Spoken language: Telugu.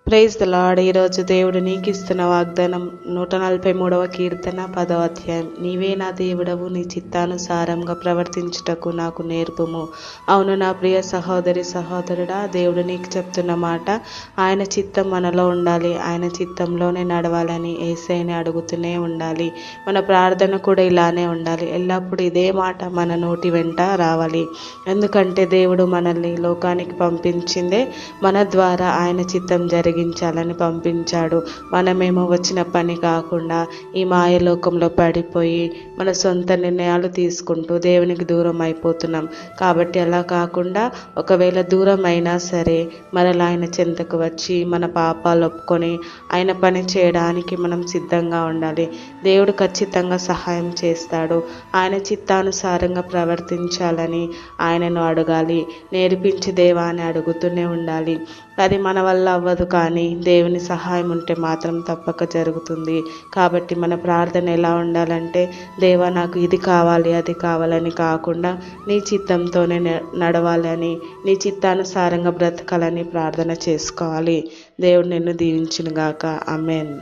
Praise the lord. ఈరోజు దేవుడు నీకు ఇస్తున్న వాగ్దానం 143వ కీర్తన 10వ అధ్యాయం. నీవే నా దేవుడవు, నీ చిత్తానుసారంగా ప్రవర్తించుటకు నాకు నేర్పుము. అవును నా ప్రియ సహోదరి సహోదరుడా, దేవుడు నీకు చెప్తున్న మాట, ఆయన చిత్తం మనలో ఉండాలి, ఆయన చిత్తంలోనే నడవాలని యేసయ్యని అడుగుతూనే ఉండాలి. మన ప్రార్థన కూడా ఇలానే ఉండాలి. ఎల్లప్పుడూ ఇదే మాట మన నోటి వెంట రావాలి. ఎందుకంటే దేవుడు మనల్ని లోకానికి పంపించిందే మన ద్వారా ఆయన చిత్తం జరిగించాలని పంపించాడు. మనమేమో వచ్చిన పని కాకుండా ఈ మాయలోకంలో పడిపోయి మన సొంత నిర్ణయాలు తీసుకుంటూ దేవునికి దూరం అయిపోతున్నాం. కాబట్టి అలా కాకుండా ఒకవేళ దూరం అయినా సరే మరలా ఆయన చెంతకు వచ్చి మన పాపాలు ఒప్పుకొని ఆయన పని చేయడానికి మనం సిద్ధంగా ఉండాలి. దేవుడు ఖచ్చితంగా సహాయం చేస్తాడు. ఆయన చిత్తానుసారంగా ప్రవర్తించాలని ఆయనను అడగాలి. నేర్పించి దేవా అని అడుగుతూనే ఉండాలి. అది మన వల్ల అవ్వదు, కానీ దేవుని సహాయం ఉంటే మాత్రం తప్పక జరుగుతుంది. కాబట్టి మన ప్రార్థన ఎలా ఉండాలంటే, దేవా నాకు ఇది కావాలి అది కావాలని కాకుండా నీ చిత్తంతోనే నడవాలని, నీ చిత్తానుసారంగా బ్రతకాలని ప్రార్థన చేసుకోవాలి. దేవుడు నిన్ను దీవించునుగాక. ఆమేన్.